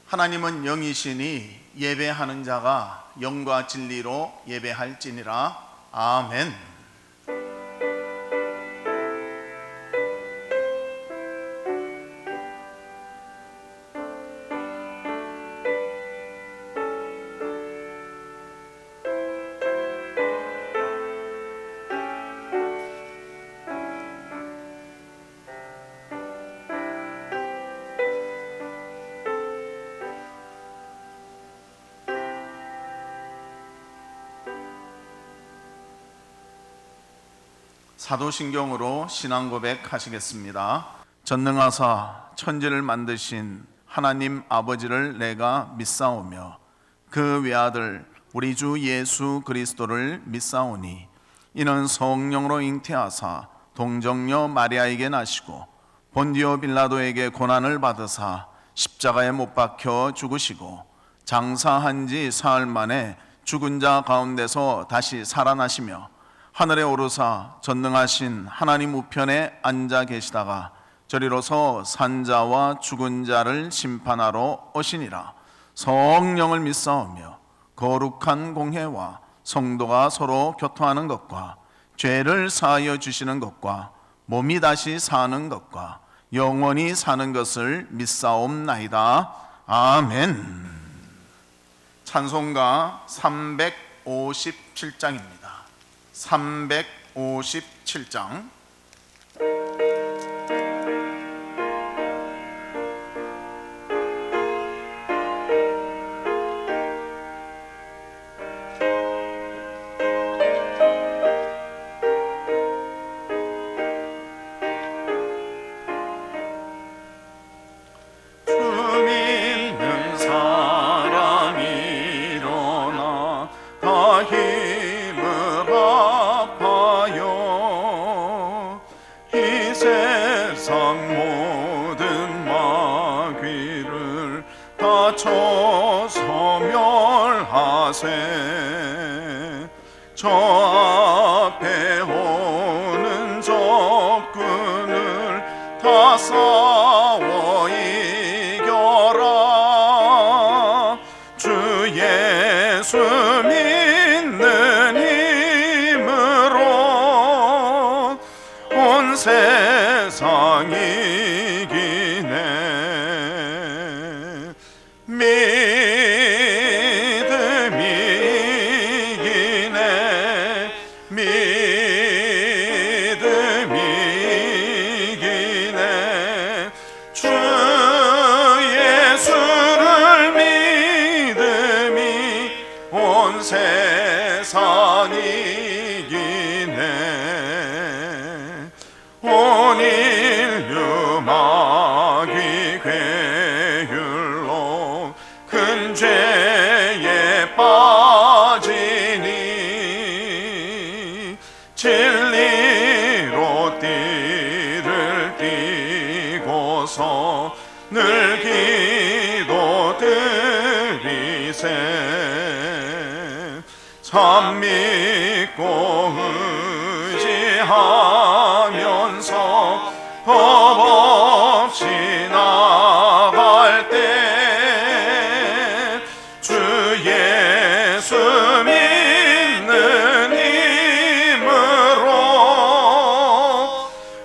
하나님은 영이시니 예배하는 자가 영과 진리로 예배할지니라. 아멘. 사도신경으로 신앙 고백하시겠습니다. 전능하사 천지를 만드신 하나님 아버지를 내가 믿사오며 그 외아들 우리 주 예수 그리스도를 믿사오니 이는 성령으로 잉태하사 동정녀 마리아에게 나시고 본디오 빌라도에게 고난을 받으사 십자가에 못 박혀 죽으시고 장사한 지 사흘 만에 죽은 자 가운데서 다시 살아나시며 하늘에 오르사 전능하신 하나님 우편에 앉아 계시다가 저리로서 산자와 죽은 자를 심판하러 오시니라. 성령을 믿사오며 거룩한 공회와 성도가 서로 교통하는 것과 죄를 사하여 주시는 것과 몸이 다시 사는 것과 영원히 사는 것을 믿사옵나이다. 아멘. 찬송가 357장입니다. 357장. 저 앞에 오는 적군을 다 싸워 이겨라. 주 예수 믿는 힘으로 온 세상 이기네. 세상 이기네. 온 인류 마귀 괴율로 큰 죄에 빠지니 진리로 띠를 띠고서 늘 기도 드리세. 참 믿고 의지하면서 법 없이 나갈 때 주 예수 믿는 힘으로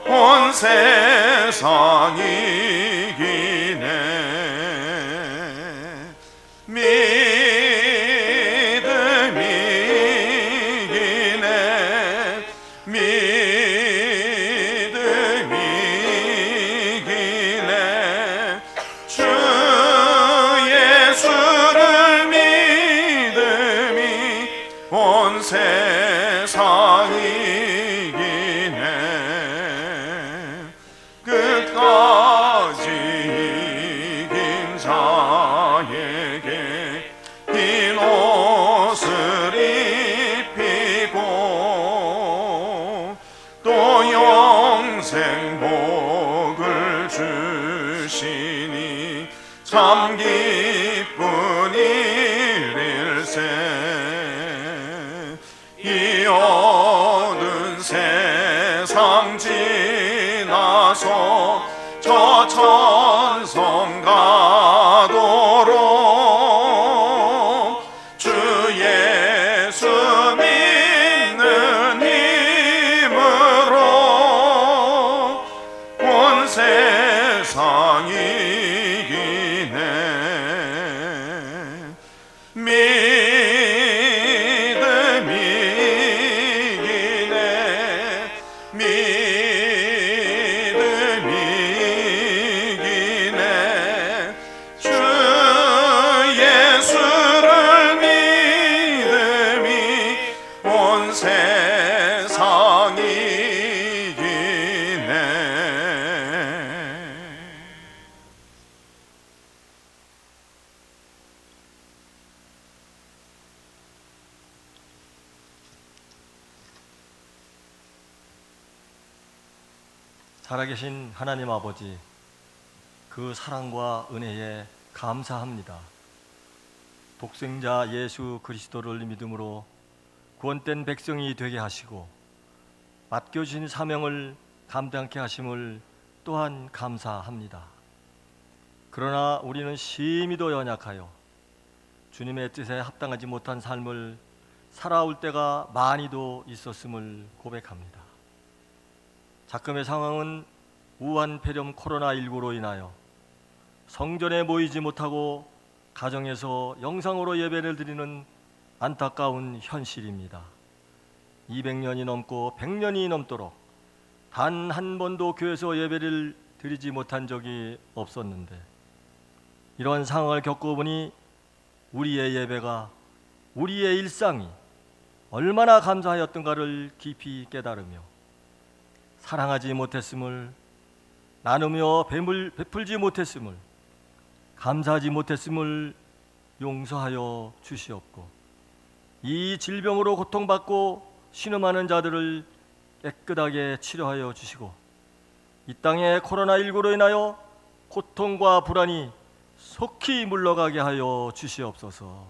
온 세상 이기네. 세상 이기네. 끝까지 이긴 자에게 흰 옷을 입히고 또 영생 복을 주시니 참 기쁜 일일세. 이 어두운 세상 지나서 저 천성 가도록 믿음이 이기네 믿음이 이기네 주 예수를 믿음이 온 세상이 이기네. 살아계신 하나님 아버지, 그 사랑과 은혜에 감사합니다. 독생자 예수 그리스도를 믿음으로 구원된 백성이 되게 하시고 맡겨주신 사명을 감당케 하심을 또한 감사합니다. 그러나 우리는 심히도 연약하여 주님의 뜻에 합당하지 못한 삶을 살아올 때가 많이도 있었음을 고백합니다. 작금의 상황은 우한 폐렴 코로나19로 인하여 성전에 모이지 못하고 가정에서 영상으로 예배를 드리는 안타까운 현실입니다. 200년이 넘고 100년이 넘도록 단 한 번도 교회에서 예배를 드리지 못한 적이 없었는데, 이러한 상황을 겪어보니 우리의 예배가, 우리의 일상이 얼마나 감사하였던가를 깊이 깨달으며 사랑하지 못했음을, 나누며 베풀지 못했음을, 감사하지 못했음을 용서하여 주시옵고, 이 질병으로 고통받고 신음하는 자들을 깨끗하게 치료하여 주시고, 이 땅의 코로나19로 인하여 고통과 불안이 속히 물러가게 하여 주시옵소서.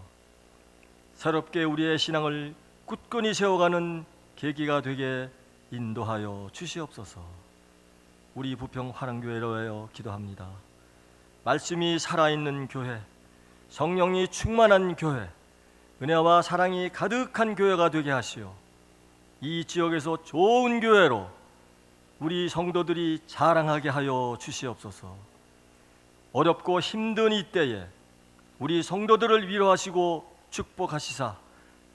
새롭게 우리의 신앙을 굳건히 세워가는 계기가 되게 인도하여 주시옵소서. 우리 부평 화랑교회를 위하여 기도합니다. 말씀이 살아있는 교회, 성령이 충만한 교회, 은혜와 사랑이 가득한 교회가 되게 하시어 이 지역에서 좋은 교회로 우리 성도들이 자랑하게 하여 주시옵소서. 어렵고 힘든 이때에 우리 성도들을 위로하시고 축복하시사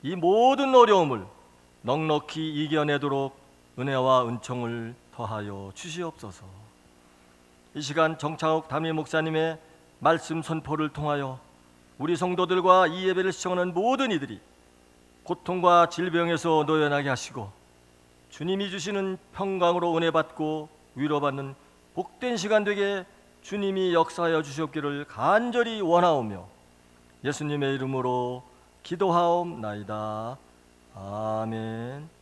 이 모든 어려움을 넉넉히 이겨내도록 은혜와 은총을 더하여 주시옵소서. 이 시간 정창욱 담임 목사님의 말씀 선포를 통하여 우리 성도들과 이 예배를 시청하는 모든 이들이 고통과 질병에서 노연하게 하시고 주님이 주시는 평강으로 은혜 받고 위로받는 복된 시간 되게 주님이 역사하여 주시옵기를 간절히 원하오며 예수님의 이름으로 기도하옵나이다. 아멘.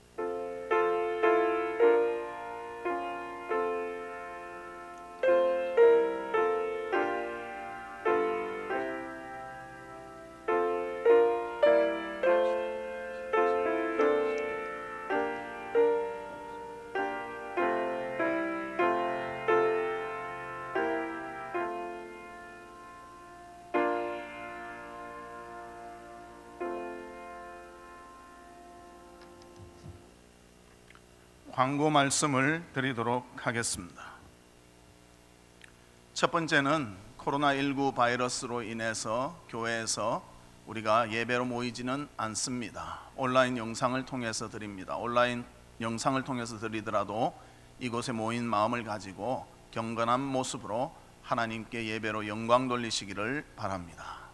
광고 말씀을 드리도록 하겠습니다. 첫 번째는 코로나19 바이러스로 인해서 교회에서 우리가 예배로 모이지는 않습니다. 온라인 영상을 통해서 드립니다. 온라인 영상을 통해서 드리더라도 이곳에 모인 마음을 가지고 경건한 모습으로 하나님께 예배로 영광 돌리시기를 바랍니다.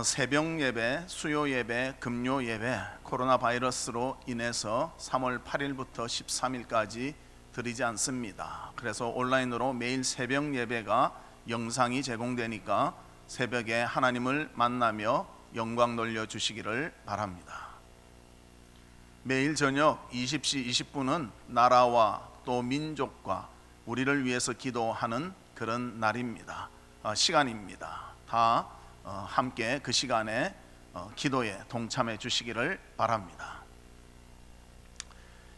새벽 예배, 수요 예배, 금요 예배 코로나 바이러스로 인해서 3월 8일부터 13일까지 드리지 않습니다. 그래서 온라인으로 매일 새벽 예배가 영상이 제공되니까 새벽에 하나님을 만나며 영광 돌려 주시기를 바랍니다. 매일 저녁 20시 20분은 나라와 또 민족과 우리를 위해서 기도하는 그런 날입니다. 시간입니다. 다 함께 그 시간에 기도에 동참해 주시기를 바랍니다.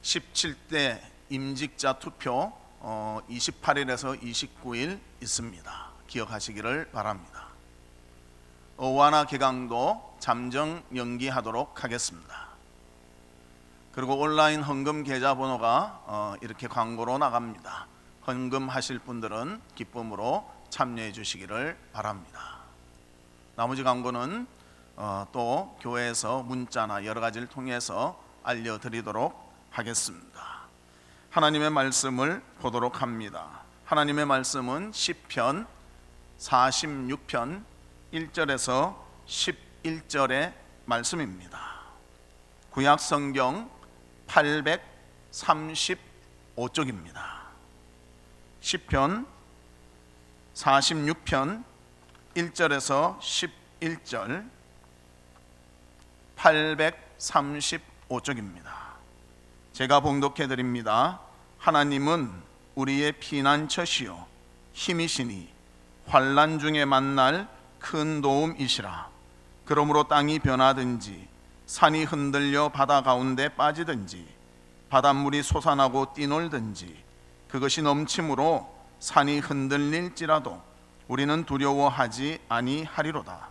17대 임직자 투표 28일에서 29일 있습니다. 기억하시기를 바랍니다. 어와나 개강도 잠정 연기하도록 하겠습니다. 그리고 온라인 헌금 계좌번호가 이렇게 광고로 나갑니다. 헌금하실 분들은 기쁨으로 참여해 주시기를 바랍니다. 나머지 광고는 또 교회에서 문자나 여러 가지를 통해서 알려드리도록 하겠습니다. 하나님의 말씀을 보도록 합니다. 하나님의 말씀은 시편 46편 1절에서 11절의 말씀입니다. 구약 성경 835쪽입니다. 시편 46편 1절에서 11절 835쪽입니다. 제가 봉독해 드립니다. 하나님은 우리의 피난처시요 힘이시니 환난 중에 만날 큰 도움이시라. 그러므로 땅이 변하든지 산이 흔들려 바다 가운데 빠지든지 바닷물이 솟아나고 뛰놀든지 그것이 넘침으로 산이 흔들릴지라도 우리는 두려워하지 아니하리로다.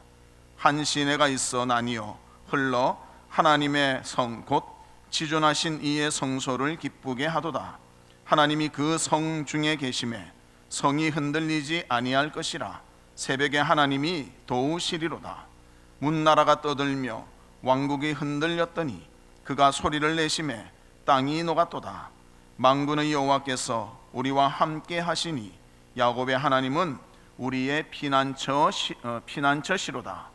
한 시내가 있어 나뉘어 흘러 하나님의 성 곧 지존하신 이의 성소를 기쁘게 하도다. 하나님이 그 성 중에 계심에 성이 흔들리지 아니할 것이라. 새벽에 하나님이 도우시리로다. 문나라가 떠들며 왕국이 흔들렸더니 그가 소리를 내심에 땅이 녹았도다. 만군의 여호와께서 우리와 함께 하시니 야곱의 하나님은 우리의 피난처시로다.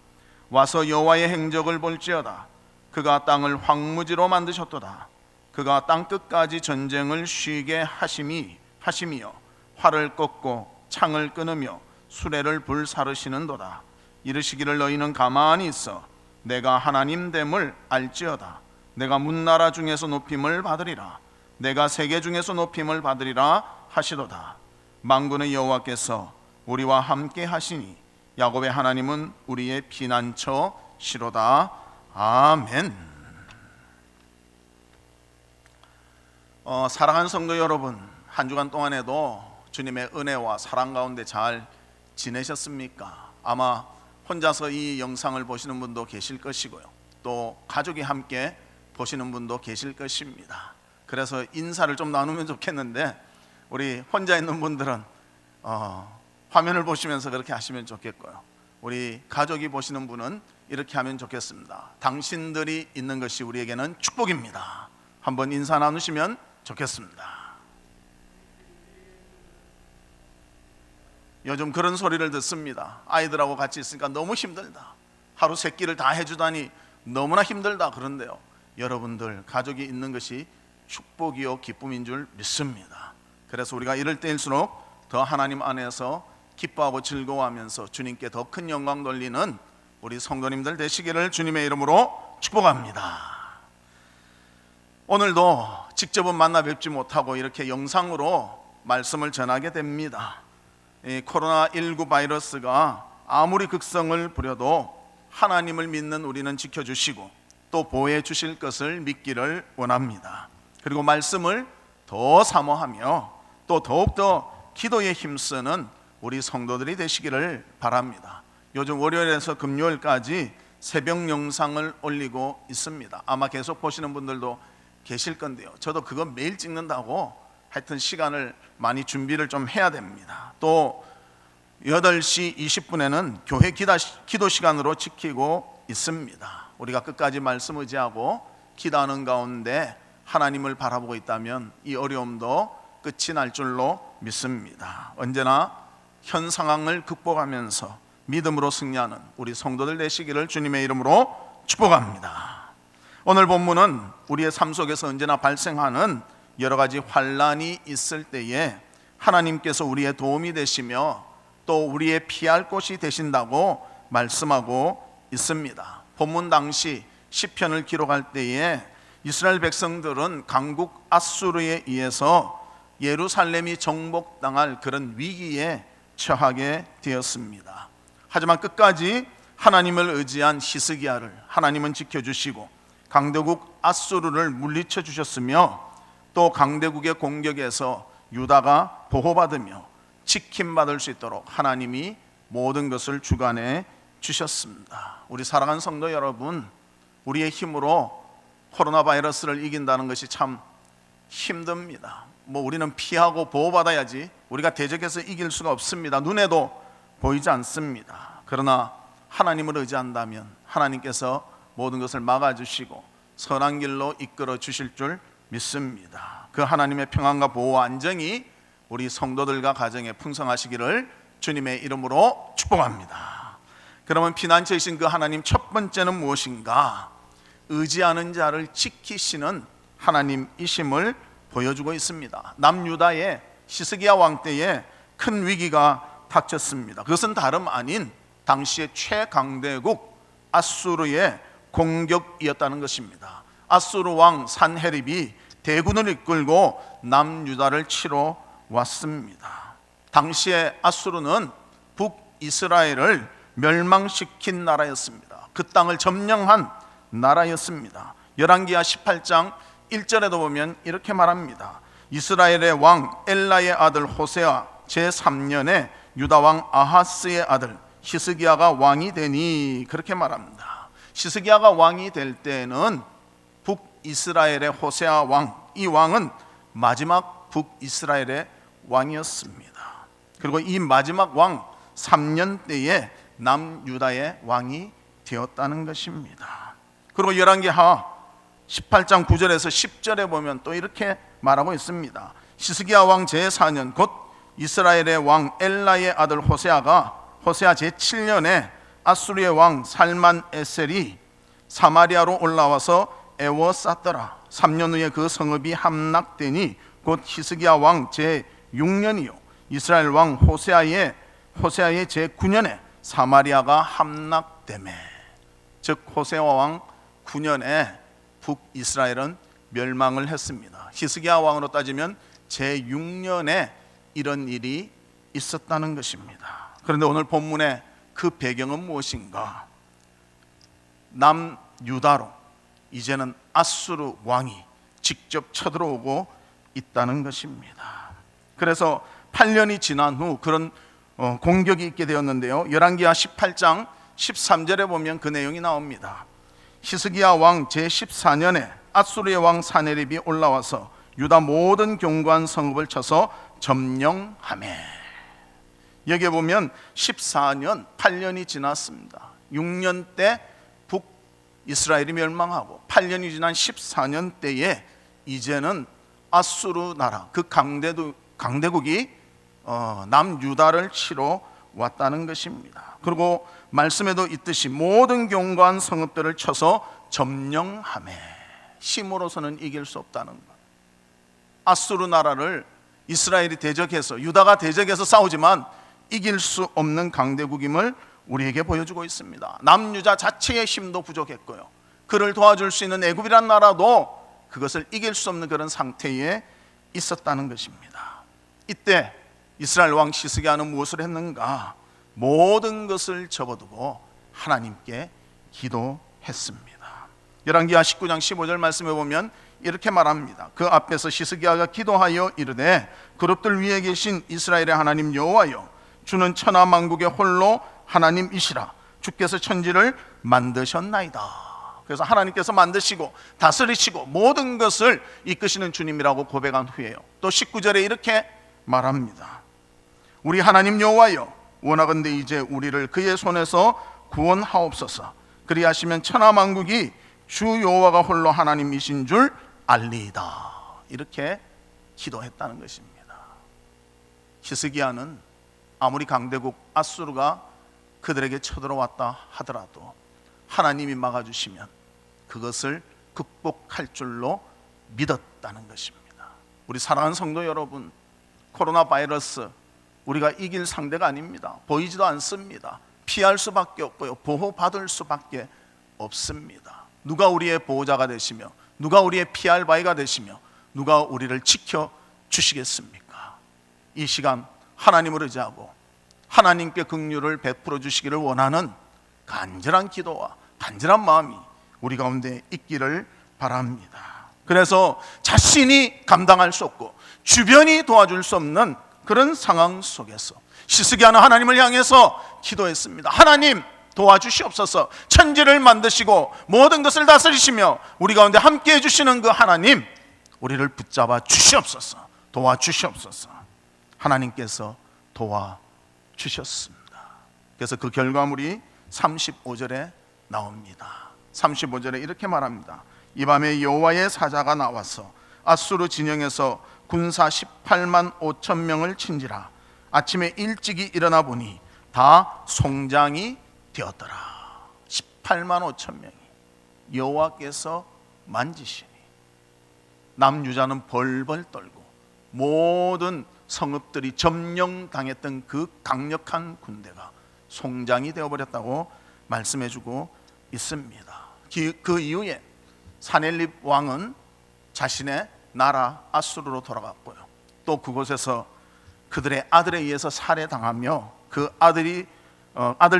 와서 여호와의 행적을 볼지어다. 그가 땅을 황무지로 만드셨도다. 그가 땅 끝까지 전쟁을 쉬게 하심이여 활을 꺾고 창을 끊으며 수레를 불사르시는도다. 이르시기를 너희는 가만히 있어 내가 하나님 됨을 알지어다. 내가 문나라 중에서 높임을 받으리라. 내가 세계 중에서 높임을 받으리라 하시도다. 만군의 여호와께서 우리와 함께 하시니 야곱의 하나님은 우리의 피난처시로다. 아멘. 사랑하는 성도 여러분, 한 주간 동안에도 주님의 은혜와 사랑 가운데 잘 지내셨습니까? 아마 혼자서 이 영상을 보시는 분도 계실 것이고요, 또 가족이 함께 보시는 분도 계실 것입니다. 그래서 인사를 좀 나누면 좋겠는데 우리 혼자 있는 분들은 화면을 보시면서 그렇게 하시면 좋겠고요, 우리 가족이 보시는 분은 이렇게 하면 좋겠습니다. 당신들이 있는 것이 우리에게는 축복입니다. 한번 인사 나누시면 좋겠습니다. 요즘 그런 소리를 듣습니다. 아이들하고 같이 있으니까 너무 힘들다, 하루 세 끼를 다 해주다니 너무나 힘들다. 그런데요, 여러분들 가족이 있는 것이 축복이요 기쁨인 줄 믿습니다. 그래서 우리가 이럴 때일수록 더 하나님 안에서 기뻐하고 즐거워하면서 주님께 더 큰 영광 돌리는 우리 성도님들 되시기를 주님의 이름으로 축복합니다. 오늘도 직접은 만나 뵙지 못하고 이렇게 영상으로 말씀을 전하게 됩니다. 이 코로나19 바이러스가 아무리 극성을 부려도 하나님을 믿는 우리는 지켜주시고 또 보호해 주실 것을 믿기를 원합니다. 그리고 말씀을 더 사모하며 또 더욱더 기도에 힘쓰는 우리 성도들이 되시기를 바랍니다. 요즘 월요일에서 금요일까지 새벽 영상을 올리고 있습니다. 아마 계속 보시는 분들도 계실 건데요, 저도 그거 매일 찍는다고 하여튼 시간을 많이 준비를 좀 해야 됩니다. 또 8시 20분에는 교회 기도 시간으로 지키고 있습니다. 우리가 끝까지 말씀 의지하고 기도하는 가운데 하나님을 바라보고 있다면 이 어려움도 끝이 날 줄로 믿습니다. 언제나 현 상황을 극복하면서 믿음으로 승리하는 우리 성도들 되시기를 주님의 이름으로 축복합니다. 오늘 본문은 우리의 삶 속에서 언제나 발생하는 여러 가지 환난이 있을 때에 하나님께서 우리의 도움이 되시며 또 우리의 피할 곳이 되신다고 말씀하고 있습니다. 본문 당시 시편을 기록할 때에 이스라엘 백성들은 강국 아수르에 의해서 예루살렘이 정복당할 그런 위기에 처하게 되었습니다. 하지만 끝까지 하나님을 의지한 히스기야를 하나님은 지켜주시고 강대국 아수르를 물리쳐 주셨으며 또 강대국의 공격에서 유다가 보호받으며 지킴받을 수 있도록 하나님이 모든 것을 주관해 주셨습니다. 우리 사랑하는 성도 여러분, 우리의 힘으로 코로나 바이러스를 이긴다는 것이 참 힘듭니다. 뭐 우리는 피하고 보호받아야지 우리가 대적해서 이길 수가 없습니다. 눈에도 보이지 않습니다. 그러나 하나님을 의지한다면 하나님께서 모든 것을 막아주시고 선한 길로 이끌어 주실 줄 믿습니다. 그 하나님의 평안과 보호와 안정이 우리 성도들과 가정에 풍성하시기를 주님의 이름으로 축복합니다. 그러면 피난처이신 그 하나님 첫 번째는 무엇인가? 의지하는 자를 지키시는 하나님이심을 보여주고 있습니다. 남유다의 히스기야 왕 때에 큰 위기가 닥쳤습니다. 그것은 다름 아닌 당시의 최강대국 아수르의 공격이었다는 것입니다. 아수르 왕 산헤립이 대군을 이끌고 남유다를 치러 왔습니다. 당시에 아수르는 북이스라엘을 멸망시킨 나라였습니다. 그 땅을 점령한 나라였습니다. 열왕기하 18장 1절에도 보면 이렇게 말합니다. 이스라엘의 왕 엘라의 아들 호세아 제3년에 유다 왕 아하스의 아들 히스기야가 왕이 되니, 그렇게 말합니다. 히스기야가 왕이 될 때는 북이스라엘의 호세아 왕, 이 왕은 마지막 북이스라엘의 왕이었습니다. 그리고 이 마지막 왕 3년 때에 남유다의 왕이 되었다는 것입니다. 그리고 열왕기하 18장 9절에서 10절에 보면 또 이렇게 말하고 있습니다. 히스기야 왕 제4년 곧 이스라엘의 왕 엘라의 아들 호세아 제7년에 아수르의 왕 살만 에셀이 사마리아로 올라와서 에워쌌더라. 3년 후에 그 성읍이 함락되니 곧 히스기야 왕 제6년이요 이스라엘 왕 호세아의 제9년에 사마리아가 함락되매, 즉 호세아 왕 9년에 북이스라엘은 멸망을 했습니다. 히스기야 왕으로 따지면 제6년에 이런 일이 있었다는 것입니다. 그런데 오늘 본문의 그 배경은 무엇인가? 남유다로 이제는 아수르 왕이 직접 쳐들어오고 있다는 것입니다. 그래서 8년이 지난 후 그런 공격이 있게 되었는데요. 열왕기하 18장 13절에 보면 그 내용이 나옵니다. 히스기야 왕 제14년에 아수르의 왕 산헤립이 올라와서 유다 모든 견고한 성읍을 쳐서 점령하매. 여기에 보면 14년, 8년이 지났습니다. 6년 때 북이스라엘이 멸망하고 8년이 지난 14년 때에 이제는 아수르 나라, 그 강대국이 남유다를 치러 왔다는 것입니다. 그리고 말씀에도 있듯이 모든 견고한 성읍들을 쳐서 점령하매. 힘으로서는 이길 수 없다는 것. 아수르 나라를 이스라엘이 대적해서, 유다가 대적해서 싸우지만 이길 수 없는 강대국임을 우리에게 보여주고 있습니다. 남유다 자체의 힘도 부족했고요, 그를 도와줄 수 있는 애굽이란 나라도 그것을 이길 수 없는 그런 상태에 있었다는 것입니다. 이때 이스라엘 왕 히스기야는 무엇을 했는가? 모든 것을 접어두고 하나님께 기도했습니다. 열왕기하 19장 15절 말씀에 보면 이렇게 말합니다. 그 앞에서 히스기야가 기도하여 이르되 그룹들 위에 계신 이스라엘의 하나님 여호와여, 주는 천하 만국의 홀로 하나님이시라. 주께서 천지를 만드셨나이다. 그래서 하나님께서 만드시고 다스리시고 모든 것을 이끄시는 주님이라고 고백한 후에요, 또 19절에 이렇게 말합니다. 우리 하나님 여호와여, 원하건대 이제 우리를 그의 손에서 구원하옵소서. 그리하시면 천하 만국이 주 여호와가 홀로 하나님이신 줄 알리이다. 이렇게 기도했다는 것입니다. 히스기야는 아무리 강대국 아수르가 그들에게 쳐들어왔다 하더라도 하나님이 막아주시면 그것을 극복할 줄로 믿었다는 것입니다. 우리 사랑하는 성도 여러분, 코로나 바이러스 우리가 이길 상대가 아닙니다. 보이지도 않습니다. 피할 수밖에 없고요, 보호받을 수밖에 없습니다. 누가 우리의 보호자가 되시며 누가 우리의 피할 바위가 되시며 누가 우리를 지켜주시겠습니까? 이 시간 하나님을 의지하고 하나님께 긍휼을 베풀어 주시기를 원하는 간절한 기도와 간절한 마음이 우리 가운데 있기를 바랍니다. 그래서 자신이 감당할 수 없고 주변이 도와줄 수 없는 그런 상황 속에서 히스기야는 하나님을 향해서 기도했습니다. 하나님 도와주시옵소서. 천지를 만드시고 모든 것을 다스리시며 우리 가운데 함께 해주시는 그 하나님, 우리를 붙잡아 주시옵소서. 도와주시옵소서. 하나님께서 도와주셨습니다. 그래서 그 결과물이 35절에 나옵니다. 35절에 이렇게 말합니다. 이 밤에 여호와의 사자가 나와서 아수르 진영에서 군사 18만 5천 명을 친지라. 아침에 일찍이 일어나 보니 다 송장이 되었더라. 18만 5천 명이 여호와께서 만지시니 남유다는 벌벌 떨고 모든 성읍들이 점령당했던 그 강력한 군대가 송장이 되어버렸다고 말씀해주고 있습니다. 그 이후에 사넬립 왕은 자신의 나라 아수르로 돌아갔고요. 또 그곳에서 그들의 아들에 의해서 살해당하며 그 아들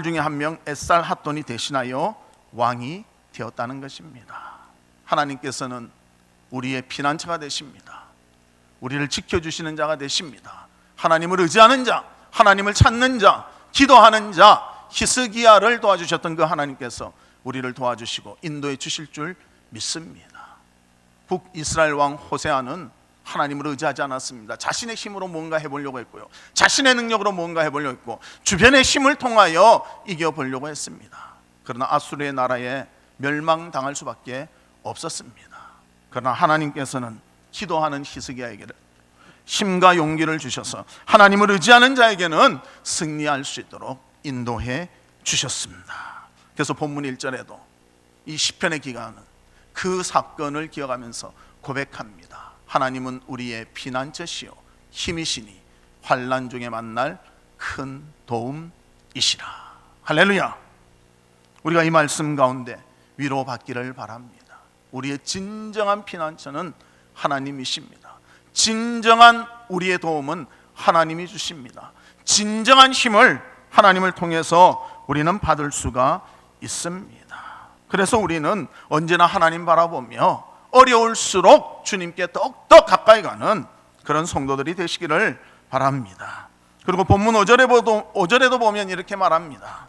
중에 한 명 에살 핫돈이 대신하여 왕이 되었다는 것입니다. 하나님께서는 우리의 피난처가 되십니다. 우리를 지켜주시는 자가 되십니다. 하나님을 의지하는 자, 하나님을 찾는 자, 기도하는 자, 히스기야를 도와주셨던 그 하나님께서 우리를 도와주시고 인도해 주실 줄 믿습니다. 북이스라엘 왕 호세아는 하나님을 의지하지 않았습니다. 자신의 힘으로 뭔가 해보려고 했고요, 자신의 능력으로 뭔가 해보려고 했고, 주변의 힘을 통하여 이겨보려고 했습니다. 그러나 아수르의 나라에 멸망당할 수밖에 없었습니다. 그러나 하나님께서는 기도하는 히스기야에게 힘과 용기를 주셔서 하나님을 의지하는 자에게는 승리할 수 있도록 인도해 주셨습니다. 그래서 본문 1절에도 이 시편의 기가는 그 사건을 기억하면서 고백합니다. 하나님은 우리의 피난처시요 힘이시니 환난 중에 만날 큰 도움이시라. 할렐루야. 우리가 이 말씀 가운데 위로받기를 바랍니다. 우리의 진정한 피난처는 하나님이십니다. 진정한 우리의 도움은 하나님이 주십니다. 진정한 힘을 하나님을 통해서 우리는 받을 수가 있습니다. 그래서 우리는 언제나 하나님 바라보며 어려울수록 주님께 더욱더 가까이 가는 그런 성도들이 되시기를 바랍니다. 그리고 본문 5절에도 보면 이렇게 말합니다.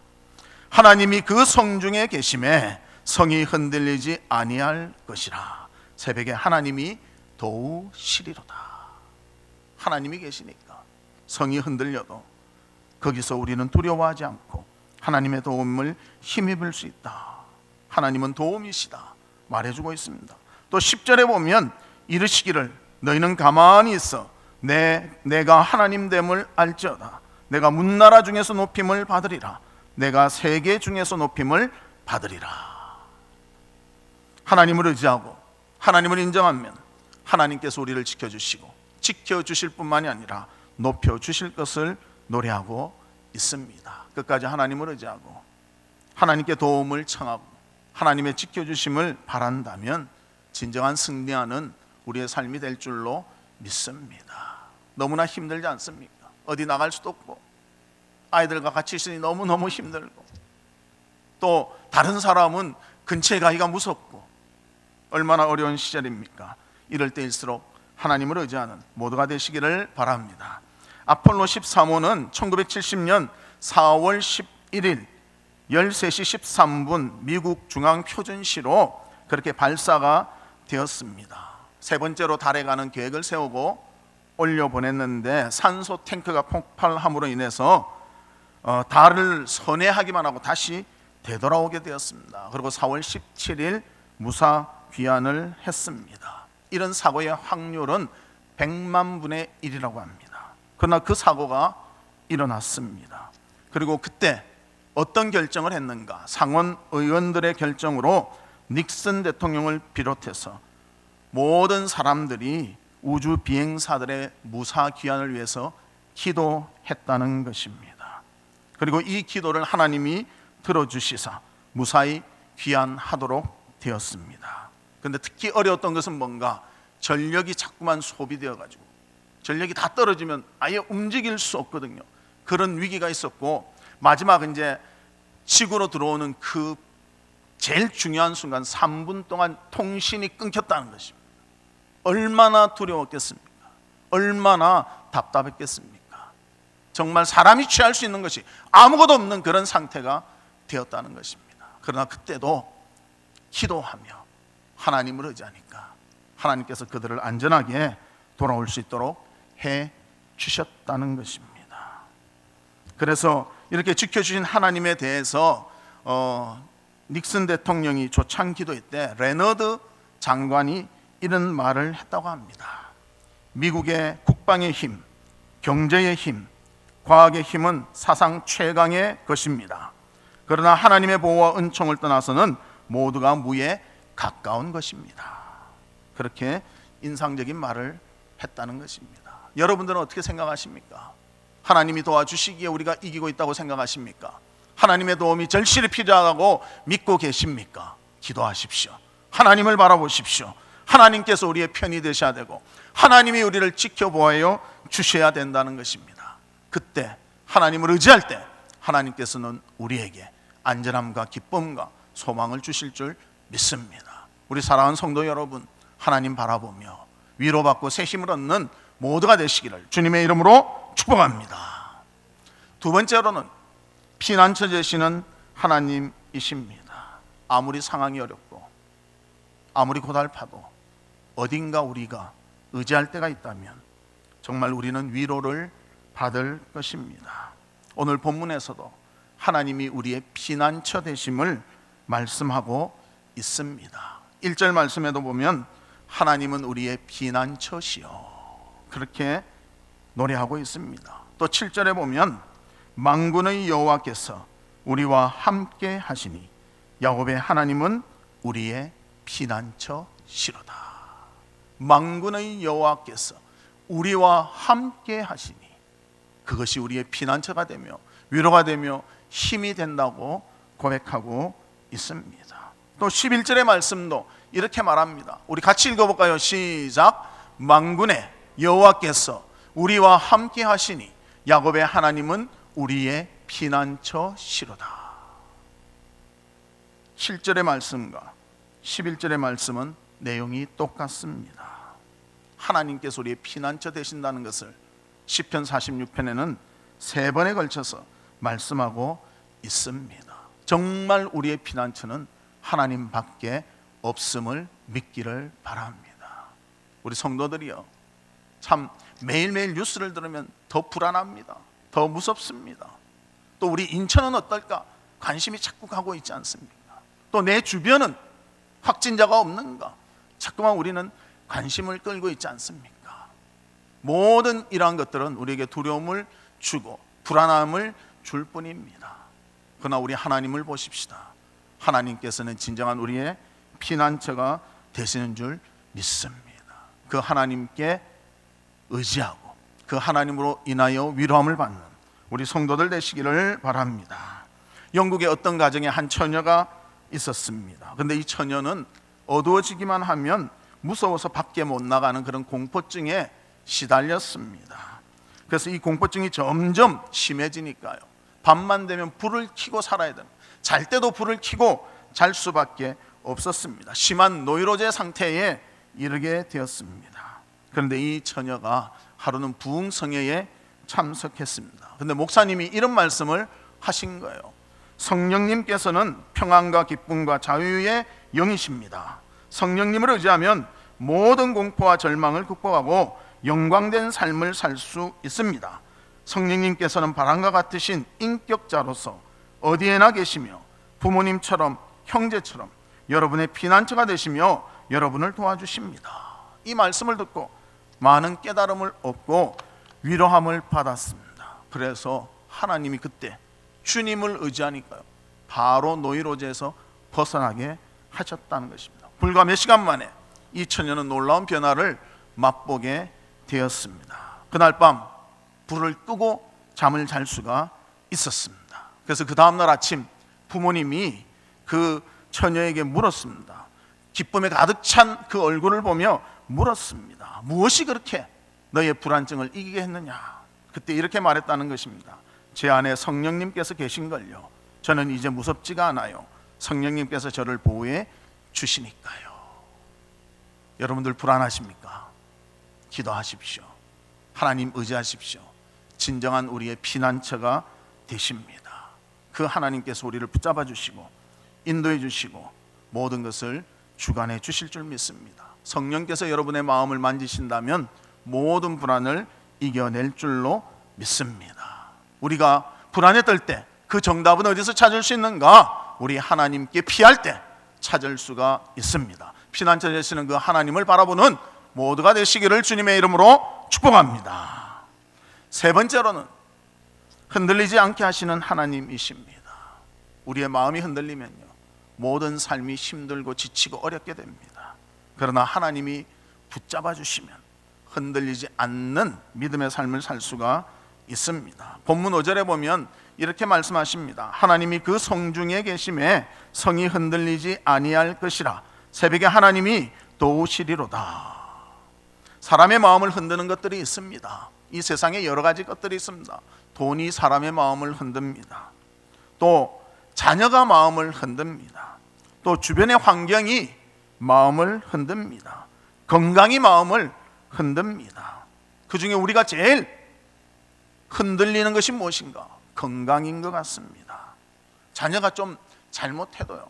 하나님이 그 성중에 계심에 성이 흔들리지 아니할 것이라. 새벽에 하나님이 도우시리로다. 하나님이 계시니까 성이 흔들려도 거기서 우리는 두려워하지 않고 하나님의 도움을 힘입을 수 있다. 하나님은 도움이시다 말해주고 있습니다. 또 10절에 보면 이르시기를 너희는 가만히 있어 내가 하나님됨을 알지어다. 내가 문나라 중에서 높임을 받으리라. 내가 세계 중에서 높임을 받으리라. 하나님을 의지하고 하나님을 인정하면 하나님께서 우리를 지켜주시고 지켜주실 뿐만이 아니라 높여주실 것을 노래하고 있습니다. 끝까지 하나님을 의지하고 하나님께 도움을 청하고 하나님의 지켜주심을 바란다면 진정한 승리하는 우리의 삶이 될 줄로 믿습니다. 너무나 힘들지 않습니까? 어디 나갈 수도 없고 아이들과 같이 있으니 너무너무 힘들고 또 다른 사람은 근처에 가기가 무섭고 얼마나 어려운 시절입니까? 이럴 때일수록 하나님을 의지하는 모두가 되시기를 바랍니다. 아폴로 13호는 1970년 4월 11일 13시 13분 미국 중앙표준시로 그렇게 발사가 되었습니다. 세 번째로 달에 가는 계획을 세우고 올려보냈는데 산소 탱크가 폭발함으로 인해서 달을 선회하기만 하고 다시 되돌아오게 되었습니다. 그리고 4월 17일 무사 귀환을 했습니다. 이런 사고의 확률은 100만 분의 1이라고 합니다. 그러나 그 사고가 일어났습니다. 그리고 그때 어떤 결정을 했는가? 상원 의원들의 결정으로 닉슨 대통령을 비롯해서 모든 사람들이 우주 비행사들의 무사 귀환을 위해서 기도했다는 것입니다. 그리고 이 기도를 하나님이 들어주시사 무사히 귀환하도록 되었습니다. 그런데 특히 어려웠던 것은 뭔가? 전력이 자꾸만 소비되어 가지고 전력이 다 떨어지면 아예 움직일 수 없거든요. 그런 위기가 있었고 마지막 이제 지구로 들어오는 그 제일 중요한 순간 3분 동안 통신이 끊겼다는 것입니다. 얼마나 두려웠겠습니까? 얼마나 답답했겠습니까? 정말 사람이 취할 수 있는 것이 아무것도 없는 그런 상태가 되었다는 것입니다. 그러나 그때도 기도하며 하나님을 의지하니까 하나님께서 그들을 안전하게 돌아올 수 있도록 해 주셨다는 것입니다. 그래서 이렇게 지켜주신 하나님에 대해서 닉슨 대통령이 조창 기도회 때 레너드 장관이 이런 말을 했다고 합니다. 미국의 국방의 힘, 경제의 힘, 과학의 힘은 사상 최강의 것입니다. 그러나 하나님의 보호와 은총을 떠나서는 모두가 무에 가까운 것입니다. 그렇게 인상적인 말을 했다는 것입니다. 여러분들은 어떻게 생각하십니까? 하나님이 도와주시기에 우리가 이기고 있다고 생각하십니까? 하나님의 도움이 절실히 필요하다고 믿고 계십니까? 기도하십시오. 하나님을 바라보십시오. 하나님께서 우리의 편이 되셔야 되고 하나님이 우리를 지켜보아요 주셔야 된다는 것입니다. 그때 하나님을 의지할 때 하나님께서는 우리에게 안전함과 기쁨과 소망을 주실 줄 믿습니다. 우리 사랑하는 성도 여러분, 하나님 바라보며 위로받고 새 힘을 얻는 모두가 되시기를 주님의 이름으로 축복합니다. 두 번째로는 피난처 되시는 하나님이십니다. 아무리 상황이 어렵고 아무리 고달파도 어딘가 우리가 의지할 때가 있다면 정말 우리는 위로를 받을 것입니다. 오늘 본문에서도 하나님이 우리의 피난처 되심을 말씀하고 있습니다. 1절 말씀에도 보면 하나님은 우리의 피난처시요 그렇게 노래하고 있습니다. 또 7절에 보면 만군의 여호와께서 우리와 함께 하시니 야곱의 하나님은 우리의 피난처시로다. 만군의 여호와께서 우리와 함께 하시니 그것이 우리의 피난처가 되며 위로가 되며 힘이 된다고 고백하고 있습니다. 또 11절의 말씀도 이렇게 말합니다. 우리 같이 읽어볼까요? 시작. 만군의 여호와께서 우리와 함께 하시니 야곱의 하나님은 우리의 피난처시로다. 7절의 말씀과 11절의 말씀은 내용이 똑같습니다. 하나님께서 우리의 피난처 되신다는 것을 시편 46편에는 3번에 걸쳐서 말씀하고 있습니다. 정말 우리의 피난처는 하나님밖에 없음을 믿기를 바랍니다. 우리 성도들이요, 참 매일매일 뉴스를 들으면 더 불안합니다. 더 무섭습니다. 또 우리 인천은 어떨까 관심이 자꾸 가고 있지 않습니까? 또 내 주변은 확진자가 없는가 자꾸만 우리는 관심을 끌고 있지 않습니까? 모든 이러한 것들은 우리에게 두려움을 주고 불안함을 줄 뿐입니다. 그러나 우리 하나님을 보십시다. 하나님께서는 진정한 우리의 피난처가 되시는 줄 믿습니다. 그 하나님께 의지하고 그 하나님으로 인하여 위로함을 받는 우리 성도들 되시기를 바랍니다. 영국의 어떤 가정에 한 처녀가 있었습니다. 그런데 이 처녀는 어두워지기만 하면 무서워서 밖에 못 나가는 그런 공포증에 시달렸습니다. 그래서 이 공포증이 점점 심해지니까요, 밤만 되면 불을 켜고 살아야 됩니다. 잘 때도 불을 켜고 잘 수밖에 없었습니다. 심한 노이로제 상태에 이르게 되었습니다. 그런데 이 처녀가 하루는 부흥성회에 참석했습니다. 그런데 목사님이 이런 말씀을 하신 거예요. 성령님께서는 평안과 기쁨과 자유의 영이십니다. 성령님을 의지하면 모든 공포와 절망을 극복하고 영광된 삶을 살 수 있습니다. 성령님께서는 바람과 같으신 인격자로서 어디에나 계시며 부모님처럼 형제처럼 여러분의 피난처가 되시며 여러분을 도와주십니다. 이 말씀을 듣고 많은 깨달음을 얻고 위로함을 받았습니다. 그래서 하나님이 그때 주님을 의지하니까요, 바로 노이로제에서 벗어나게 하셨다는 것입니다. 불과 몇 시간 만에 이 처녀는 놀라운 변화를 맛보게 되었습니다. 그날 밤 불을 끄고 잠을 잘 수가 있었습니다. 그래서 그 다음날 아침 부모님이 그 처녀에게 물었습니다. 기쁨에 가득 찬 그 얼굴을 보며 물었습니다. 무엇이 그렇게 너의 불안증을 이기게 했느냐? 그때 이렇게 말했다는 것입니다. 제 안에 성령님께서 계신걸요, 저는 이제 무섭지가 않아요. 성령님께서 저를 보호해 주시니까요. 여러분들 불안하십니까? 기도하십시오. 하나님 의지하십시오. 진정한 우리의 피난처가 되십니다. 그 하나님께서 우리를 붙잡아 주시고 인도해 주시고 모든 것을 주관해 주실 줄 믿습니다. 성령께서 여러분의 마음을 만지신다면 모든 불안을 이겨낼 줄로 믿습니다. 우리가 불안에 떨 때 그 정답은 어디서 찾을 수 있는가? 우리 하나님께 피할 때 찾을 수가 있습니다. 피난처 되시는 그 하나님을 바라보는 모두가 되시기를 주님의 이름으로 축복합니다. 세 번째로는 흔들리지 않게 하시는 하나님이십니다. 우리의 마음이 흔들리면요, 모든 삶이 힘들고 지치고 어렵게 됩니다. 그러나 하나님이 붙잡아 주시면 흔들리지 않는 믿음의 삶을 살 수가 있습니다. 본문 5절에 보면 이렇게 말씀하십니다. 하나님이 그 성중에 계심에 성이 흔들리지 아니할 것이라. 새벽에 하나님이 도우시리로다. 사람의 마음을 흔드는 것들이 있습니다. 이 세상에 여러 가지 것들이 있습니다. 돈이 사람의 마음을 흔듭니다. 또 자녀가 마음을 흔듭니다. 또 주변의 환경이 마음을 흔듭니다. 건강이 마음을 흔듭니다. 그 중에 우리가 제일 흔들리는 것이 무엇인가? 건강인 것 같습니다. 자녀가 좀 잘못해도요,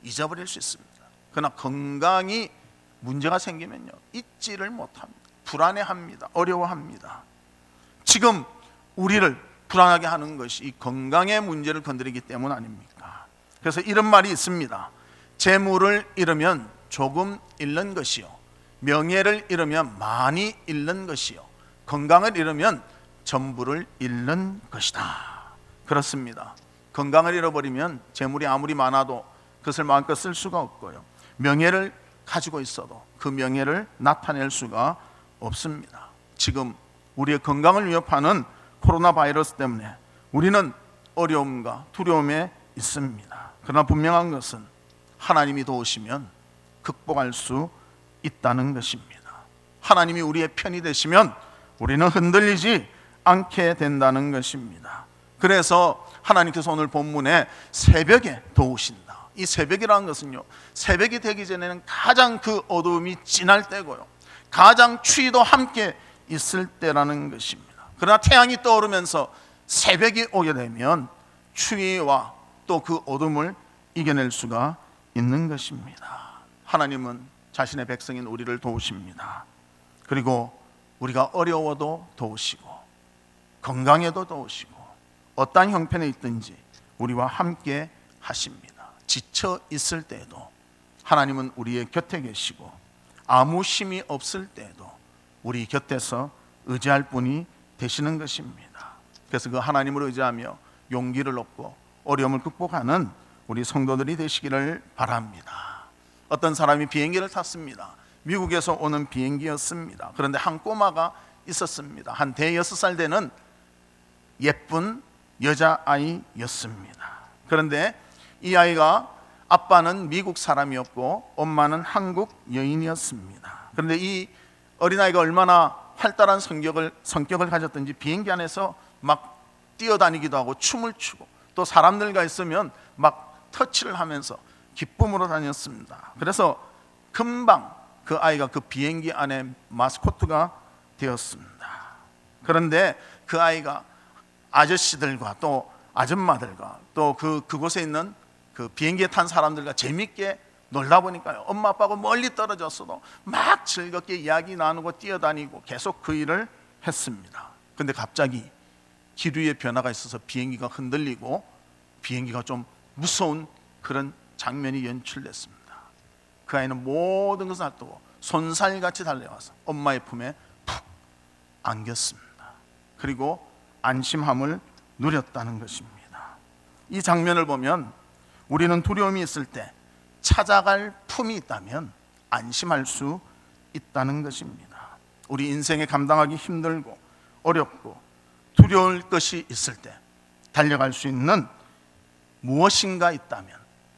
잊어버릴 수 있습니다. 그러나 건강이 문제가 생기면요, 잊지를 못합니다. 불안해합니다. 어려워합니다. 지금 우리를 불안하게 하는 것이 이 건강의 문제를 건드리기 때문 아닙니까? 그래서 이런 말이 있습니다. 재물을 잃으면 조금 잃는 것이요, 명예를 잃으면 많이 잃는 것이요, 건강을 잃으면 전부를 잃는 것이다. 그렇습니다. 건강을 잃어버리면 재물이 아무리 많아도 그것을 마음껏 쓸 수가 없고요, 명예를 가지고 있어도 그 명예를 나타낼 수가 없습니다. 지금 우리의 건강을 위협하는 코로나 바이러스 때문에 우리는 어려움과 두려움에 있습니다. 그러나 분명한 것은 하나님이 도우시면 극복할 수 있다는 것입니다. 하나님이 우리의 편이 되시면 우리는 흔들리지 않게 된다는 것입니다. 그래서 하나님께서 오늘 본문에 새벽에 도우신다. 이 새벽이라는 것은요, 새벽이 되기 전에는 가장 그 어두움이 진할 때고요, 가장 추위도 함께 있을 때라는 것입니다. 그러나 태양이 떠오르면서 새벽이 오게 되면 추위와 또 그 어둠을 이겨낼 수가 있는 것입니다. 하나님은 자신의 백성인 우리를 도우십니다. 그리고 우리가 어려워도 도우시고 건강에도 도우시고 어떠한 형편에 있든지 우리와 함께 하십니다. 지쳐 있을 때에도 하나님은 우리의 곁에 계시고 아무 힘이 없을 때에도 우리 곁에서 의지할 분이 되시는 것입니다. 그래서 그 하나님을 의지하며 용기를 얻고 어려움을 극복하는 우리 성도들이 되시기를 바랍니다. 어떤 사람이 비행기를 탔습니다. 미국에서 오는 비행기였습니다. 그런데 한 꼬마가 있었습니다. 한 대여섯 살 되는 예쁜 여자아이였습니다. 그런데 이 아이가 아빠는 미국 사람이었고 엄마는 한국 여인이었습니다. 그런데 이 어린아이가 얼마나 활달한 성격을 가졌던지 비행기 안에서 막 뛰어다니기도 하고 춤을 추고 또 사람들과 있으면 막 터치를 하면서 기쁨으로 다녔습니다. 그래서 금방 그 아이가 그 비행기 안에 마스코트가 되었습니다. 그런데 그 아이가 아저씨들과 또 아줌마들과 또 그곳에 있는 그 비행기에 탄 사람들과 재밌게 놀다 보니까요, 엄마 아빠가 멀리 떨어졌어도 막 즐겁게 이야기 나누고 뛰어다니고 계속 그 일을 했습니다. 그런데 갑자기 기류의 변화가 있어서 비행기가 흔들리고 비행기가 좀 무서운 그런 장면이 연출됐습니다. 그 아이는 모든 것을 놔두고 손살같이 달려와서 엄마의 품에 푹 안겼습니다. 그리고 안심함을 누렸다는 것입니다. 이 장면을 보면 우리는 두려움이 있을 때 찾아갈 품이 있다면 안심할 수 있다는 것입니다. 우리 인생에 감당하기 힘들고 어렵고 두려울 것이 있을 때 달려갈 수 있는 무엇인가 있다면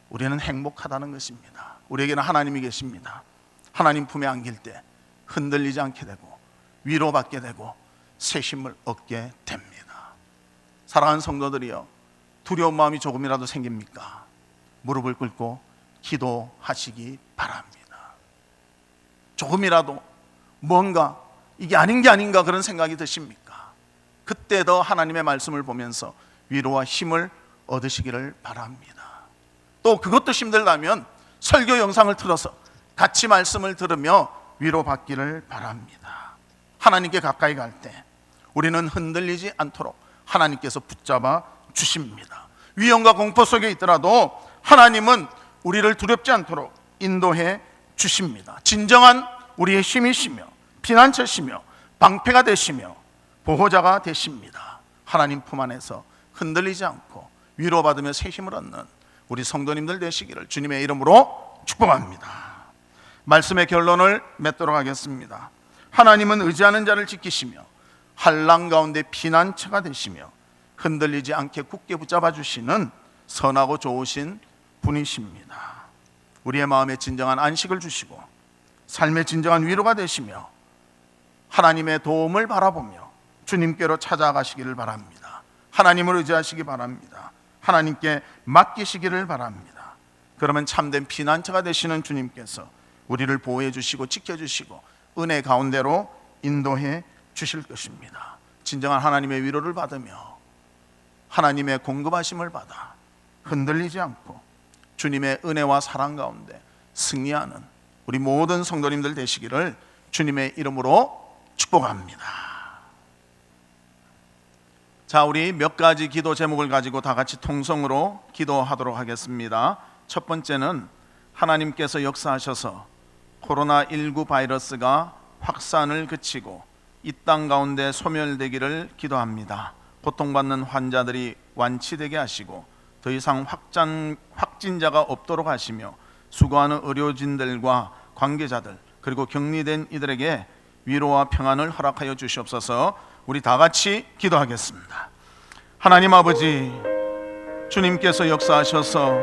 우리는 행복하다는 것입니다. 우리에게는 하나님이 계십니다. 하나님 품에 안길 때 흔들리지 않게 되고 위로받게 되고 새 힘을 얻게 됩니다. 사랑하는 성도들이여, 두려운 마음이 조금이라도 생깁니까? 무릎을 꿇고 기도하시기 바랍니다. 조금이라도 뭔가 이게 아닌 게 아닌가 그런 생각이 드십니까? 그때 더 하나님의 말씀을 보면서 위로와 힘을 얻으시기를 바랍니다. 또 그것도 힘들다면 설교 영상을 틀어서 같이 말씀을 들으며 위로받기를 바랍니다. 하나님께 가까이 갈 때 우리는 흔들리지 않도록 하나님께서 붙잡아 주십니다. 위험과 공포 속에 있더라도 하나님은 우리를 두렵지 않도록 인도해 주십니다. 진정한 우리의 힘이시며 피난처시며 방패가 되시며 보호자가 되십니다. 하나님 품 안에서 흔들리지 않고 위로받으며 새 힘을 얻는 우리 성도님들 되시기를 주님의 이름으로 축복합니다. 말씀의 결론을 맺도록 하겠습니다. 하나님은 의지하는 자를 지키시며 환난 가운데 피난처가 되시며 흔들리지 않게 굳게 붙잡아 주시는 선하고 좋으신 분이십니다. 우리의 마음에 진정한 안식을 주시고 삶의 진정한 위로가 되시며 하나님의 도움을 바라보며 주님께로 찾아가시기를 바랍니다. 하나님을 의지하시기 바랍니다. 하나님께 맡기시기를 바랍니다. 그러면 참된 피난처가 되시는 주님께서 우리를 보호해 주시고 지켜주시고 은혜 가운데로 인도해 주실 것입니다. 진정한 하나님의 위로를 받으며 하나님의 공급하심을 받아 흔들리지 않고 주님의 은혜와 사랑 가운데 승리하는 우리 모든 성도님들 되시기를 주님의 이름으로 축복합니다. 자, 우리 몇 가지 기도 제목을 가지고 다 같이 통성으로 기도하도록 하겠습니다. 첫 번째는 하나님께서 역사하셔서 코로나19 바이러스가 확산을 그치고 이 땅 가운데 소멸되기를 기도합니다. 고통받는 환자들이 완치되게 하시고 더 이상 확진자가 없도록 하시며 수고하는 의료진들과 관계자들 그리고 격리된 이들에게 위로와 평안을 허락하여 주시옵소서. 우리 다 같이 기도하겠습니다. 하나님 아버지, 주님께서 역사하셔서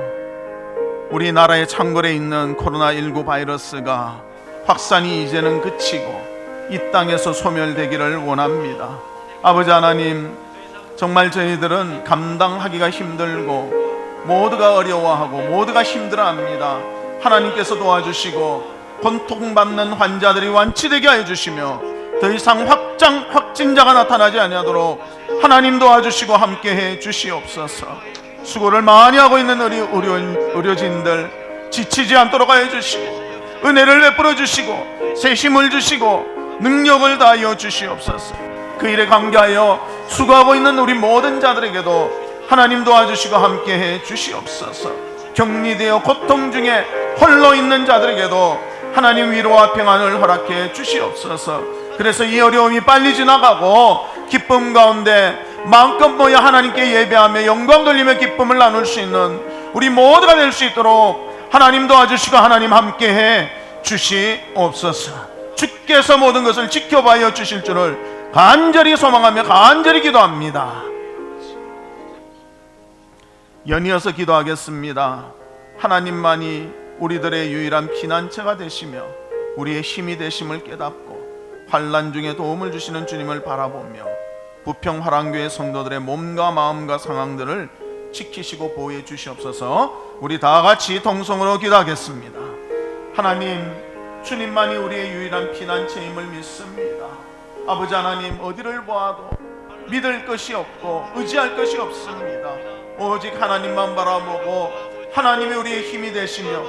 우리나라의 창궐에 있는 코로나19 바이러스가 확산이 이제는 그치고 이 땅에서 소멸되기를 원합니다. 아버지 하나님, 정말 저희들은 감당하기가 힘들고 모두가 어려워하고 모두가 힘들어합니다. 하나님께서 도와주시고 고통받는 환자들이 완치되게 하여 주시며 더 이상 확진자가 나타나지 아니하도록 하나님 도와주시고 함께해 주시옵소서. 수고를 많이 하고 있는 의료진들 지치지 않도록 하여 주시고 은혜를 베풀어 주시고 새 힘을 주시고 능력을 다하여 주시옵소서. 그 일에 관계하여 수고하고 있는 우리 모든 자들에게도 하나님 도와주시고 함께해 주시옵소서. 격리되어 고통 중에 홀로 있는 자들에게도 하나님 위로와 평안을 허락해 주시옵소서. 그래서 이 어려움이 빨리 지나가고 기쁨 가운데 마음껏 모여 하나님께 예배하며 영광 돌리며 기쁨을 나눌 수 있는 우리 모두가 될 수 있도록 하나님 도와주시고 하나님 함께해 주시옵소서. 주께서 모든 것을 지켜봐여 주실 줄을 간절히 소망하며 간절히 기도합니다. 연이어서 기도하겠습니다. 하나님만이 우리들의 유일한 피난처가 되시며 우리의 힘이 되심을 깨닫고 환난 중에 도움을 주시는 주님을 바라보며 부평화랑교회 성도들의 몸과 마음과 상황들을 지키시고 보호해 주시옵소서. 우리 다 같이 통성으로 기도하겠습니다. 하나님, 주님만이 우리의 유일한 피난처임을 믿습니다. 아버지 하나님, 어디를 보아도 믿을 것이 없고 의지할 것이 없습니다. 오직 하나님만 바라보고 하나님이 우리의 힘이 되시며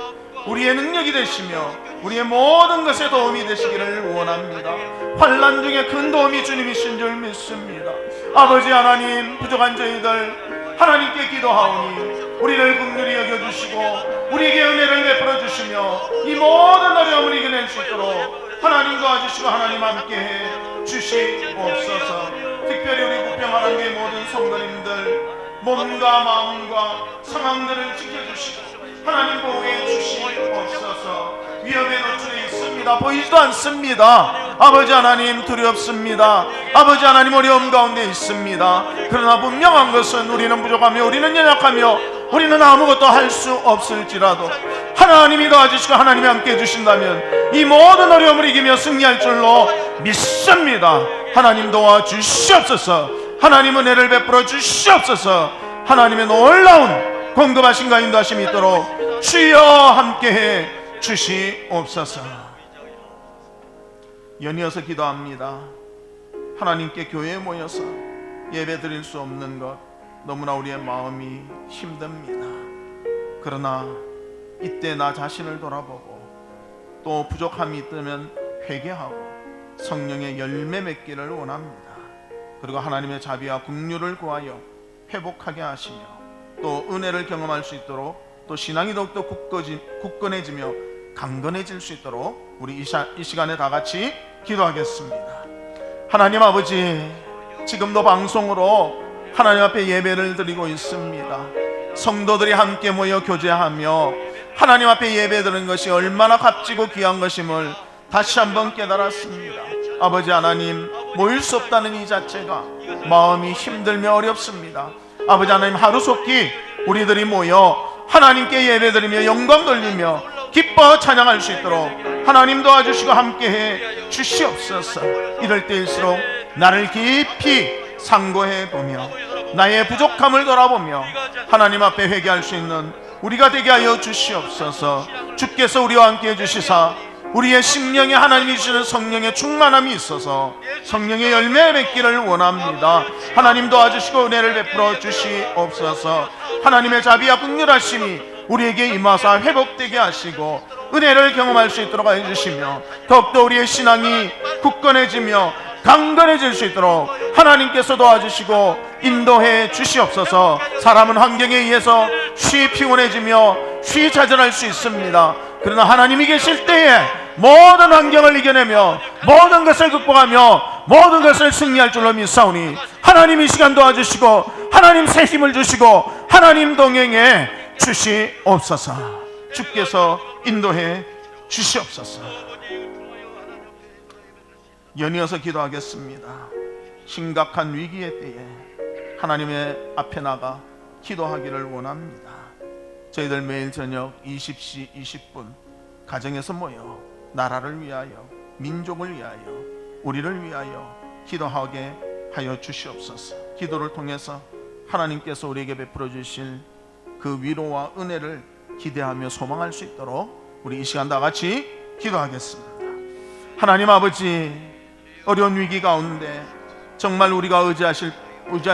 우리의 능력이 되시며 우리의 모든 것에 도움이 되시기를 원합니다. 환난 중에 큰 도움이 주님이신 줄 믿습니다. 아버지 하나님, 부족한 저희들 하나님께 기도하오니 우리를 긍휼히 여겨주시고 우리에게 은혜를 베풀어 주시며 이 모든 어려움을 이겨낼 수 있도록 하나님 도와주시고 하나님 함께해 주시옵소서. 특별히 우리 부평하랑교회 모든 성도님들 몸과 마음과 상황들을 지켜주시고 하나님 보호해 주시옵소서. 위험에 노출해 있습니다. 보이지도 않습니다. 아버지 하나님, 두렵습니다. 아버지 하나님, 어려움 가운데 있습니다. 그러나 분명한 것은 우리는 부족하며 우리는 연약하며 우리는 아무것도 할 수 없을지라도 하나님이 도와주시고 하나님이 함께 해주신다면 이 모든 어려움을 이기며 승리할 줄로 믿습니다. 하나님 도와주시옵소서. 하나님 은혜를 베풀어 주시옵소서. 하나님의 놀라운 공급하심과 인도하심이 있도록 주여 함께해 주시옵소서. 연이어서 기도합니다. 하나님께 교회에 모여서 예배 드릴 수 없는 것 너무나 우리의 마음이 힘듭니다. 그러나 이때 나 자신을 돌아보고 또 부족함이 있다면 회개하고 성령의 열매 맺기를 원합니다. 그리고 하나님의 자비와 긍휼을 구하여 회복하게 하시며 또 은혜를 경험할 수 있도록 또 신앙이 더욱더 굳건해지며 강건해질 수 있도록 우리 이 시간에 다 같이 기도하겠습니다. 하나님 아버지, 지금도 방송으로 하나님 앞에 예배를 드리고 있습니다. 성도들이 함께 모여 교제하며 하나님 앞에 예배 드리는 것이 얼마나 값지고 귀한 것임을 다시 한번 깨달았습니다. 아버지 하나님, 모일 수 없다는 이 자체가 마음이 힘들며 어렵습니다. 아버지 하나님, 하루속히 우리들이 모여 하나님께 예배드리며 영광 돌리며 기뻐 찬양할 수 있도록 하나님 도와주시고 함께해 주시옵소서. 이럴 때일수록 나를 깊이 상고해 보며 나의 부족함을 돌아보며 하나님 앞에 회개할 수 있는 우리가 되게 하여 주시옵소서. 주께서 우리와 함께 해주시사 우리의 심령에 하나님이 주시는 성령의 충만함이 있어서 성령의 열매 맺기를 원합니다. 하나님 도와주시고 은혜를 베풀어 주시옵소서. 하나님의 자비와 긍휼하심이 우리에게 임하사 회복되게 하시고 은혜를 경험할 수 있도록 해주시며 더욱더 우리의 신앙이 굳건해지며 강건해질 수 있도록 하나님께서 도와주시고 인도해 주시옵소서. 사람은 환경에 의해서 쉬 피곤해지며 쉬 좌절할 수 있습니다. 그러나 하나님이 계실 때에 모든 환경을 이겨내며 모든 것을 극복하며 모든 것을 승리할 줄로 믿사오니 하나님 이 시간 도와주시고 하나님 새 힘을 주시고 하나님 동행해 주시옵소서. 주께서 인도해 주시옵소서. 연이어서 기도하겠습니다. 심각한 위기의 때에 하나님의 앞에 나가 기도하기를 원합니다. 저희들 매일 저녁 20시 20분 가정에서 모여 나라를 위하여 민족을 위하여 우리를 위하여 기도하게 하여 주시옵소서. 기도를 통해서 하나님께서 우리에게 베풀어 주실 그 위로와 은혜를 기대하며 소망할 수 있도록 우리 이 시간 다 같이 기도하겠습니다. 하나님 아버지, 어려운 위기 가운데 정말 우리가 의지할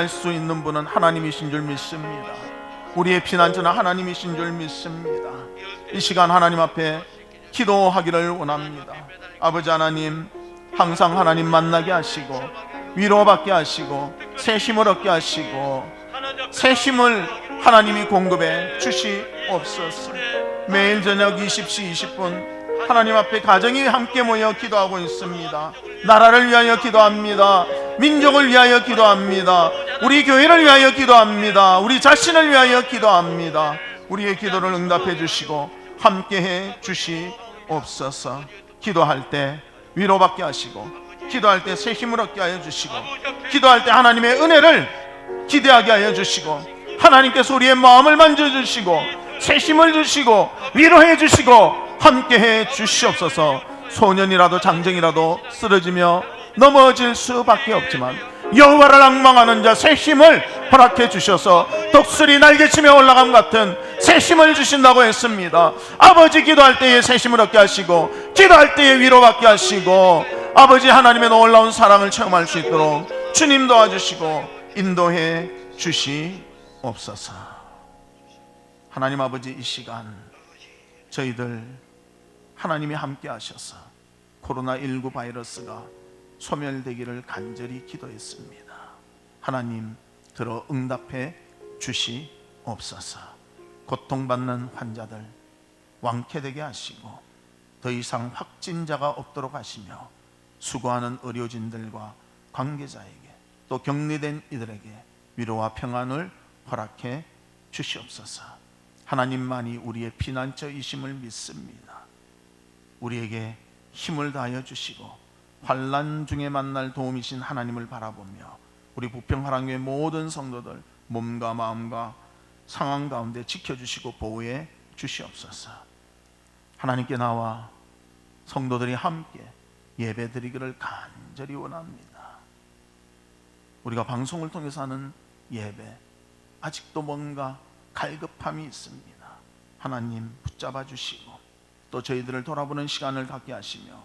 수 있는 분은 하나님이신 줄 믿습니다. 우리의 피난처는 하나님이신 줄 믿습니다. 이 시간 하나님 앞에 기도하기를 원합니다. 아버지 하나님, 항상 하나님 만나게 하시고 위로받게 하시고 새 힘을 얻게 하시고 새 힘을 하나님이 공급해 주시옵소서. 매일 저녁 20시 20분 하나님 앞에 가정이 함께 모여 기도하고 있습니다. 나라를 위하여 기도합니다. 민족을 위하여 기도합니다. 우리 교회를 위하여 기도합니다. 우리 자신을 위하여 기도합니다. 우리의 기도를 응답해 주시고 함께해 주시옵소서. 기도할 때 위로받게 하시고 기도할 때 새 힘을 얻게 하여 주시고 기도할 때 하나님의 은혜를 기대하게 하여 주시고 하나님께서 우리의 마음을 만져주시고 새 힘을 주시고 위로해 주시고 함께해 주시옵소서. 소년이라도 장정이라도 쓰러지며 넘어질 수밖에 없지만 여호와를 앙망하는 자 새 힘을 허락해 주셔서 독수리 날개치며 올라감 같은 새 힘을 주신다고 했습니다. 아버지, 기도할 때에 새 힘을 얻게 하시고 기도할 때에 위로받게 하시고 아버지 하나님의 놀라운 사랑을 체험할 수 있도록 주님 도와주시고 인도해 주시옵소서. 하나님 아버지, 이 시간 저희들 하나님이 함께 하셔서 코로나19 바이러스가 소멸되기를 간절히 기도했습니다. 하나님 들어 응답해 주시옵소서. 고통받는 환자들 완쾌되게 하시고 더 이상 확진자가 없도록 하시며 수고하는 의료진들과 관계자에게 또 격리된 이들에게 위로와 평안을 허락해 주시옵소서. 하나님만이 우리의 피난처이심을 믿습니다. 우리에게 힘을 다하여 주시고 환난 중에 만날 도움이신 하나님을 바라보며 우리 부평하랑교회 모든 성도들 몸과 마음과 상황 가운데 지켜주시고 보호해 주시옵소서. 하나님께 나와 성도들이 함께 예배드리기를 간절히 원합니다. 우리가 방송을 통해서 하는 예배 아직도 뭔가 갈급함이 있습니다. 하나님 붙잡아 주시고 또 저희들을 돌아보는 시간을 갖게 하시며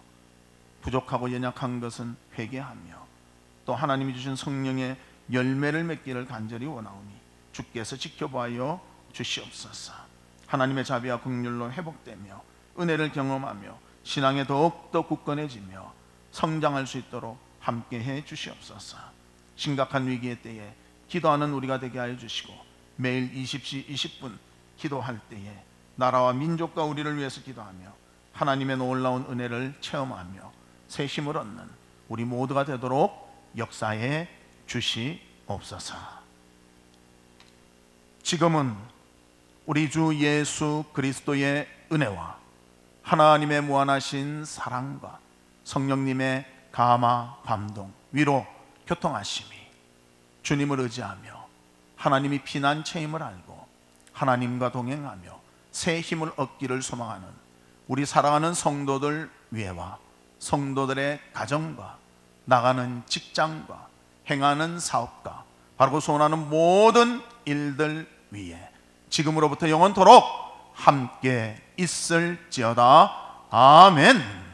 부족하고 연약한 것은 회개하며 또 하나님이 주신 성령의 열매를 맺기를 간절히 원하오니 주께서 지켜봐요 주시옵소서. 하나님의 자비와 긍휼로 회복되며 은혜를 경험하며 신앙에 더욱더 굳건해지며 성장할 수 있도록 함께해 주시옵소서. 심각한 위기의 때에 기도하는 우리가 되게 하여 주시고, 매일 20시 20분 기도할 때에 나라와 민족과 우리를 위해서 기도하며 하나님의 놀라운 은혜를 체험하며 새 힘을 얻는 우리 모두가 되도록 역사해 주시옵소서. 지금은 우리 주 예수 그리스도의 은혜와 하나님의 무한하신 사랑과 성령님의 감화, 감동, 위로, 교통하심이 주님을 의지하며 하나님이 피난처임을 알고 하나님과 동행하며 새 힘을 얻기를 소망하는 우리 사랑하는 성도들 위에와 성도들의 가정과 나가는 직장과 행하는 사업과 바르고 소원하는 모든 일들 위에 지금으로부터 영원토록 함께 있을지어다. 아멘.